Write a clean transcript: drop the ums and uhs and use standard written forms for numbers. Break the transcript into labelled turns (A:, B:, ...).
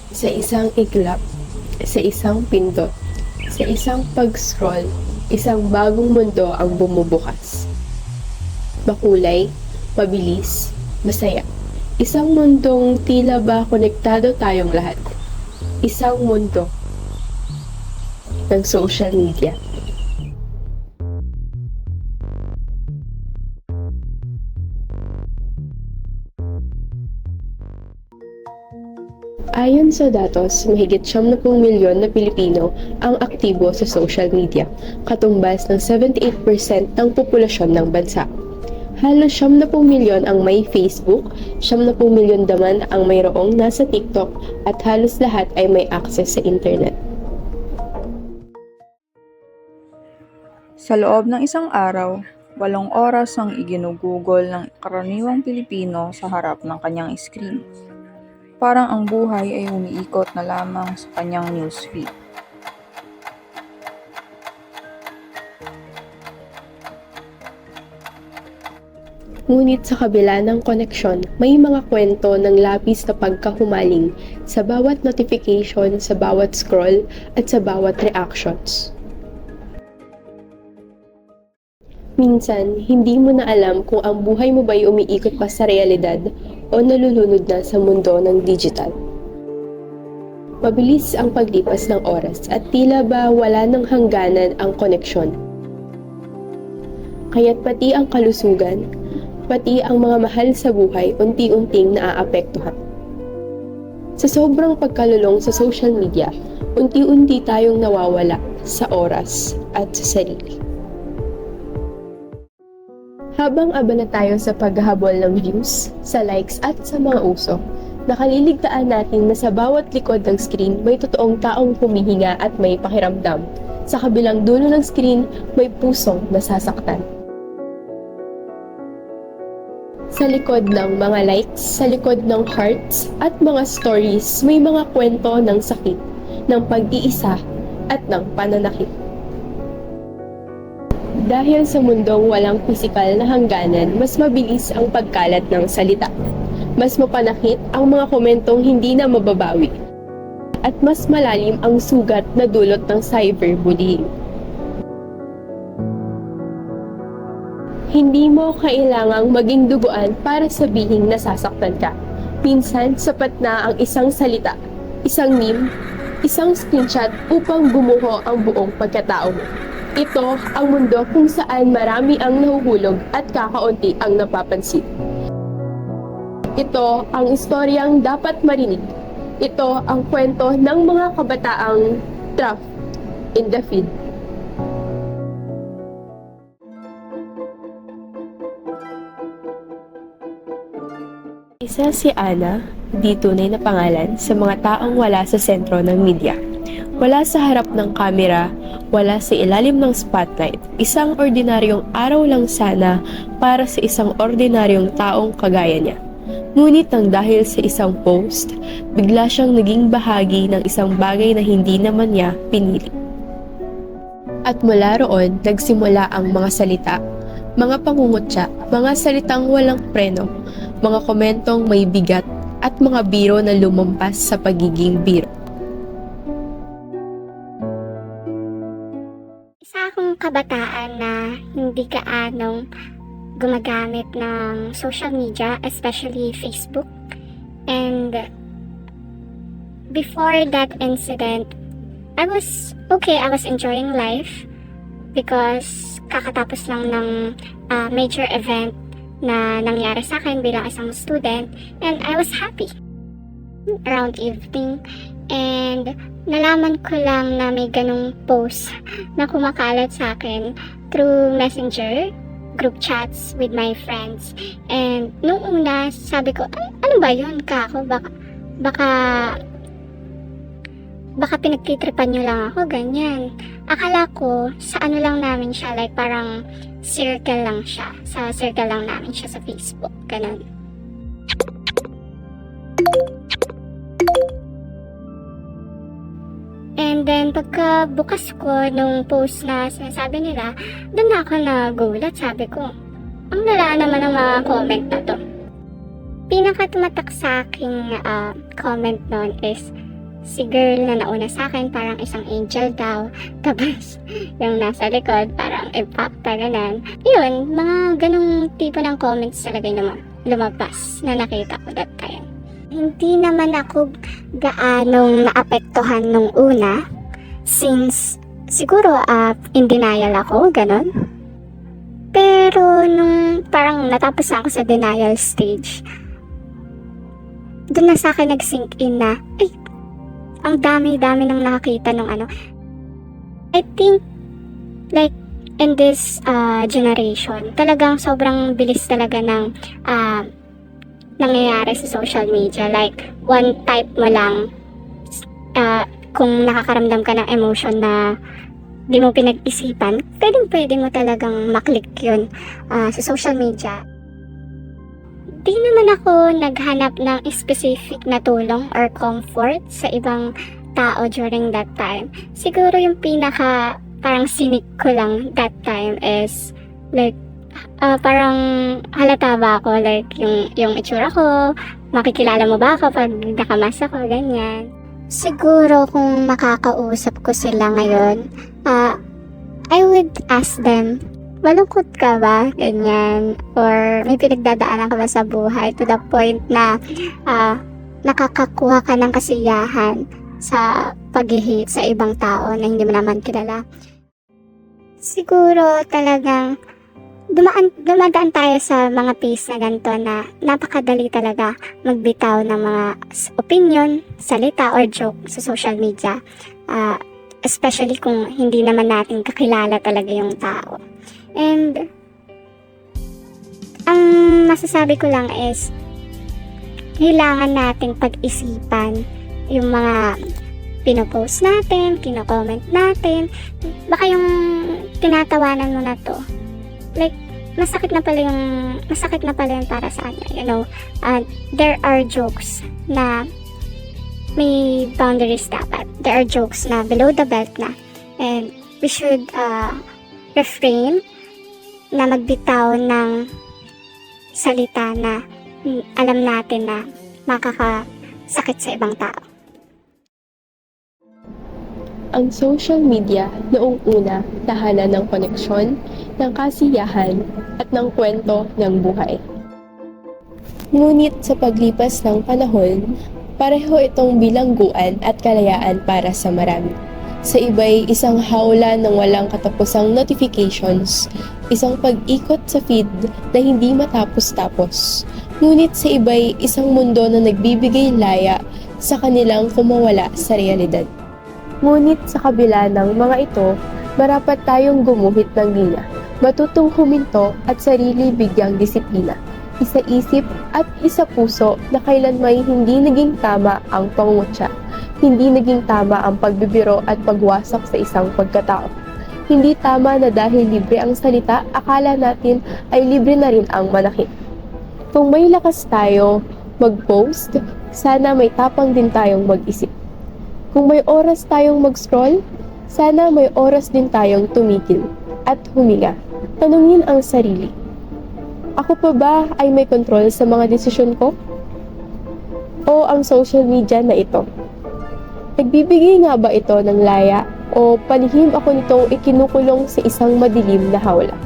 A: Sa isang iglap, sa isang pindot, sa isang pag-scroll, isang bagong mundo ang bumubukas. Makulay, mabilis, masaya. Isang mundong tila ba konektado tayong lahat. Isang mundo ng social media. Ayon sa datos, mahigit 70 milyon na Pilipino ang aktibo sa social media, katumbas ng 78% ng populasyon ng bansa. Halos 70 milyon ang may Facebook, 70 milyon naman ang mayroong nasa TikTok at halos lahat ay may access sa internet.
B: Sa loob ng isang araw, 8 oras ang iginugugol ng karaniwang Pilipino sa harap ng kanyang screen. Parang ang buhay ay umiikot na lamang sa kanyang newsfeed.
A: Ngunit sa kabila ng koneksyon, may mga kwento ng labis na pagkahumaling sa bawat notification, sa bawat scroll, at sa bawat reactions. Minsan, hindi mo na alam kung ang buhay mo ba'y umiikot pa sa realidad o nalulunod na sa mundo ng digital. Mabilis ang paglipas ng oras at tila ba wala ng hangganan ang koneksyon. Kaya't pati ang kalusugan, pati ang mga mahal sa buhay unti-unting naaapektuhan. Sa sobrang pagkalulong sa social media, unti-unti tayong nawawala sa oras at sa sarili. Habang abala tayo sa paghahabol ng views, sa likes at sa mga uso, nakaliligtaan natin na sa bawat likod ng screen may totoong taong humihinga at may pakiramdam. Sa kabilang dulo ng screen, may pusong nasasaktan. Sa likod ng mga likes, sa likod ng hearts at mga stories, may mga kwento ng sakit, ng pag-iisa at ng pananakit. Dahil sa mundong walang pisikal na hangganan, mas mabilis ang pagkalat ng salita. Mas mapanakit ang mga komentong hindi na mababawi. At mas malalim ang sugat na dulot ng cyberbullying. Hindi mo kailangang maging duguan para sabihing nasasaktan ka. Minsan, sapat na ang isang salita, isang meme, isang screenshot upang bumuho ang buong pagkatao mo. Ito ang mundo kung saan marami ang nahuhulog at kakaunti ang napapansin. Ito ang istoryang dapat marinig. Ito ang kwento ng mga kabataang trapped in the feed. Isa si Ana, di tunay na pangalan, sa mga taong wala sa sentro ng media. Wala sa harap ng kamera, wala sa ilalim ng spotlight. Isang ordinaryong araw lang sana para sa isang ordinaryong taong kagaya niya. Ngunit nang dahil sa isang post, bigla siyang naging bahagi ng isang bagay na hindi naman niya pinili. At mula roon, nagsimula ang mga salita, mga pangungutya, mga salitang walang preno, mga komentong may bigat, at mga biro na lumampas sa pagiging biro.
C: Isa akong kabataan na hindi gaanong gumagamit ng social media, especially Facebook. And before that incident, I was okay. I was enjoying life because kakatapos lang ng major event na nangyari sa akin bilang isang student, and I was happy around evening. And nalaman ko lang na may ganong post na kumakalat sa akin through messenger, group chats with my friends. And nung una, sabi ko, ano ba yun, kako? Baka pinagtitripan nyo lang ako, ganyan. Akala ko, sa ano lang namin siya, like parang circle lang siya. Sa circle lang namin siya sa Facebook, ganun. And then, pagka bukas ko nung post na sinasabi nila, doon na ako nagulat. Sabi ko, ang lala naman ang mga comment na to. Pinaka tumatak sa aking comment noon is, si girl na nauna sa akin parang isang angel daw. Tapos, yung nasa likod parang impacta, ganun. Yun, mga ganong tipo ng comments talaga yung lumabas na nakita ko that time. Hindi naman ako gaanong naapektuhan nung una since siguro in denial ako, ganun. Pero nung parang natapos ako sa denial stage, doon na sa akin nag-sink in na, ay, ang dami-dami nang nakakita ng ano. I think, like, in this generation, talagang sobrang bilis talaga ng nangyayari sa social media. Like, one type mo lang, kung nakakaramdam ka ng emotion na di mo pinag-isipan, pwede mo talagang maklik yun sa social media. Di naman ako naghanap ng specific na tulong or comfort sa ibang tao during that time. Siguro yung pinaka parang sinik ko lang that time is like parang halata ba ako, like yung itsura ko, makikilala mo ba ako pag nakamas ako, ganyan. Siguro kung makakausap ko sila ngayon, I would ask them, malungkot ka ba? Ganyan. Or may pinagdadaanan ka ba sa buhay to the point na nakakakuha ka ng kasiyahan sa pag-hate sa ibang tao na hindi mo naman kilala. Siguro talagang dumadaan tayo sa mga phase na ganito na napakadali talaga magbitaw ng mga opinion, salita, or joke sa social media. Especially kung hindi naman natin kakilala talaga yung tao. And ang masasabi ko lang is kailangan nating pag-isipan yung mga pinopost natin, kino-comment natin. Baka yung tinatawanan mo na to, like, masakit na pala yun para sa kanya, you know. There are jokes na may boundaries dapat. There are jokes na below the belt na. And we should refrain na magbitaw ng salita na alam natin na makakasakit sa ibang tao.
A: Ang social media noong una, tahanan ng koneksyon, ng kasiyahan, at ng kwento ng buhay. Ngunit sa paglipas ng panahon, pareho itong bilangguan at kalayaan para sa marami. Sa iba'y isang hawla ng walang katapusang notifications, isang pag-ikot sa feed na hindi matapos-tapos. Ngunit sa iba'y isang mundo na nagbibigay laya sa kanilang kumawala sa realidad. Ngunit sa kabila ng mga ito, marapat tayong gumuhit ng linya, matutong huminto at sarili bigyang disiplina. Isa isip at isa puso na kailanmay hindi naging tama ang pangungutya. Hindi naging tama ang pagbibiro at pagwasak sa isang pagkatao. Hindi tama na dahil libre ang salita, akala natin ay libre na rin ang manakit. Kung may lakas tayo mag-post, sana may tapang din tayong mag-isip. Kung may oras tayong mag-scroll, sana may oras din tayong tumigil at huminga. Tanungin ang sarili. Ako pa ba ay may control sa mga desisyon ko? O ang social media na ito? Nagbibigay nga ba ito ng laya o palihim ako nitong ikinukulong sa isang madilim na hawla?